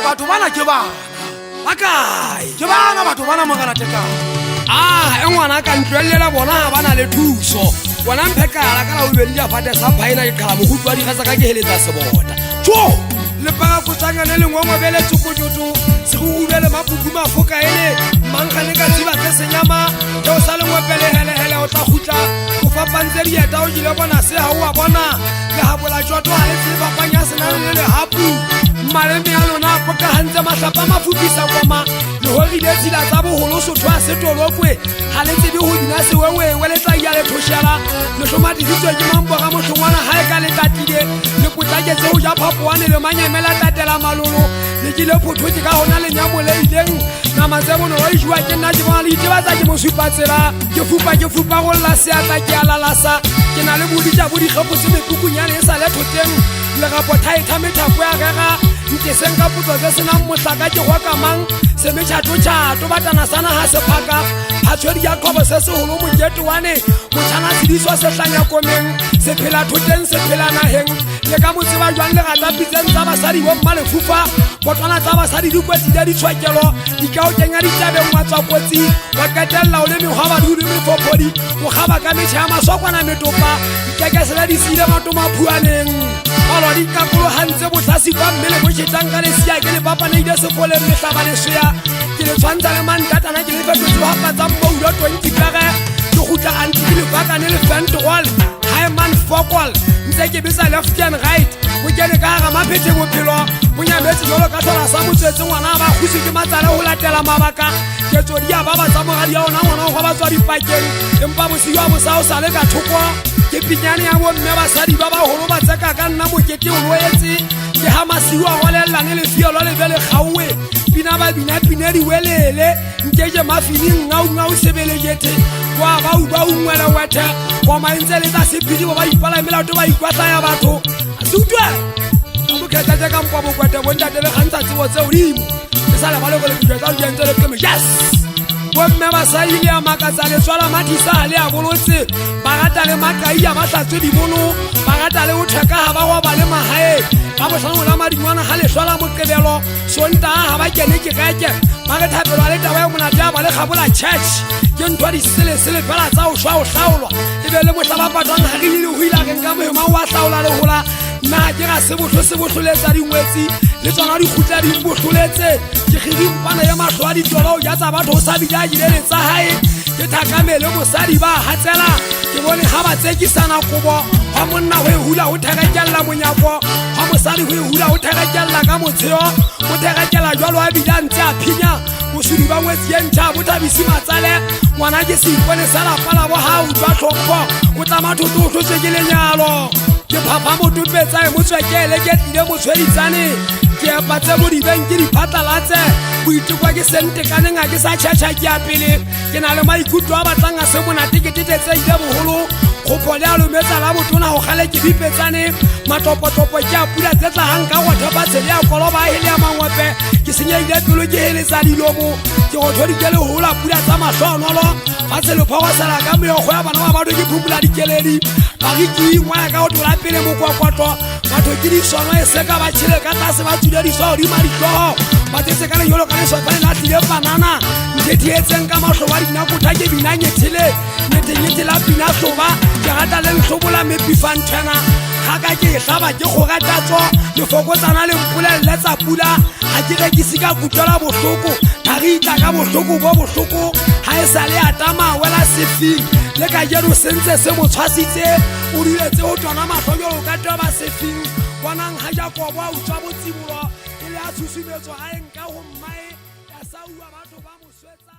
batho bana ke bana ba kae ke bana batho bana mogana tekana ngwana ka ntwellela bona ha bana le thuso bona mphekala ka la o bedi ya phate sa phaina ke khala mogutwa di gasa ka ke heletsa sebota tjo le pa go tsanga le ngongwe bele tsukujutu se go ubele mapuku mafoka ene manga le ka tsiba ke senyama yo sa le ngwepele hele o tla khutla go fapantse di eta o dile bona se ha o bona le ha bola joto ha le tsiba panya sena le hapu mare me a lona go ka hantse mahlapa mafupisa koma le ho rile tsila tsa boholo sothwa se tolokwe ha le tsebe ho dina se wewe wele tla ya le thoshela le shoma di tswe ke mambo ga mohlongwana ha e ka le tatile le potlake tse ho ja phapoane le manyamela tatela malolo le ke le phothothi ka hona le nyamo le ileng na matsebono o jwa ke nna ke bona le itebatsa ke mosupatsela ke fupa go la se ata ke alalasa ke na le boditja bo di gapotse mekukunyane e sa le thoteng le gapo thaitha methako ya gaga nke senka putso tse senang mohlaka ke go kamang se metšhato batana sana ha se phaka phatshwedi ya qobo se seholo mokete wane motšhana sediswa se hlanya komeng se phela thoteng se phela naheng le ka motseba jwang le gata pitseng tsa basadi bo mma lefufa potlana tsa basadi di kwetsile ditshwekelo di ka o kenya ditabeng wa tswa kotsi wa qetella o le mekgwa badudi mefopodi o kgaba ka metšha ya masokwana metopa dikekesela di siile matoma phuaneng balwa di kakologantse botlhasi kwa mmele bo tšhetang ka lesia ke le papaneile sefoleng mehlaba leswea ke le tshwantsa le mantatana ke le fetotse hapa tsa mboulo 20 kage ke gutla anti ke le bakane le fentwall high man focal ntse ke bisa left and right go kene ka ga maphete bophelo bo nyametse jolo ka thola sa motswetse ngwana ba khusi ke matsale ho latela mabaka ke tsodia ba ba tsa mogadi ya ona ngwana go ba tswa dipakeng empa bosiwa bo sa o sa le ka thoko ke pinyane ya bo mme basadi ba ba holo ba tseka ka nna mokete o loetse ke ha masiwa go lelane le fielo le bele gawe pina ba bina di welele nkeje mafini ngau sebelejete wa ba ungwela wethe wa maintse le tsa sepidi ba ipala mela to ba ikwatla ya batho asutwa mo ke tla ka mpo bo kwete bo ntate le gantsa tsebo tse odimo ke sala ba le go le ditwa tsa dintse le keme yes bomme ba sa ile a makatsa le tswala matisa le a bolotse ba rata le makai ya batlatswe di bono ba rata le o theka ha ba wa ba le mahae ba bo tlhano la madingwana ha le tswala moqebelo sonta ha ba kene ke gake ba re thapelo le taba ya mona taba le gabola church ke ntwa di sele fela tsa o shwa o hlaolwa e be le mohlaba patwana ha re le ho ila ke nka mohema wa hlaola le hola na ke ga se botloletsa dingwetsi le tsona di khutla di botloletse ke gidi mpana ya mahlo a ditolo ya tsa batho sa bidya dilele tsa hae ke thakamele mosadi ba hatsela ke bone ha ba tsekisana kobo ha monna ho hula o thekakella monyako ha mosadi ho hula o thekakella ka motsheo o thekakella jwalo a bidya ntse a phinya bosudi ba ngwetsi e ntjha bo tabisi matsale ngwana ke se ipone sala pala bo ha o tswa tlhompho o tla mathoto o tlotse ke lenyalo ke phapha motupetsa e motswekele ke tile motshweditsane ke patse mo dibeng ke diphatlalatse boitukwa ke sentekane nga ke sa tšhatšha ke ya pele ke na le maikutlo a batlang a se monate ke tetetse ile boholo kgopole a lometsa la botona go gale ke bipetsane matopotopo ke a pula tse tlagang ka go thepa tshele ya koloba a hele ya mangwepe ke senyeile pelo ke heletsa dilomo ke go thodike lehola pula tsa mahlonolo ba tselephogo sela ka meokgo ya bana ba batho ke phumula dikeledi ba re ke ingwaya ka go tola pele mokwakwatlwa batho ke disono e seka ba tšhele ka tlase ba tswile diso di maditlogo ba tsetse ka lejolo ka lesopane la tlile panana nthetheetseng ka mahlo ba dinakotha ke bina nyethele nyetenyete la pina hloba ke rata le ntlhobola mepifantena ga ka ke e hlaba ke kgogatatso lefokotsana le mpolelele tsa pula ga ke rekisi ka kutlwela bohloko ga re itla ka bohloko bo bohloko ga e sa le atama wela sefing le ka jero sentse se mo tshwasitse o diletse o tona mahlo jalo ka toba sefing bonang ga jakobo a utswa botsibolo e le a tshusumetswa a enka go mmae ya sa ua batho ba mo swetsa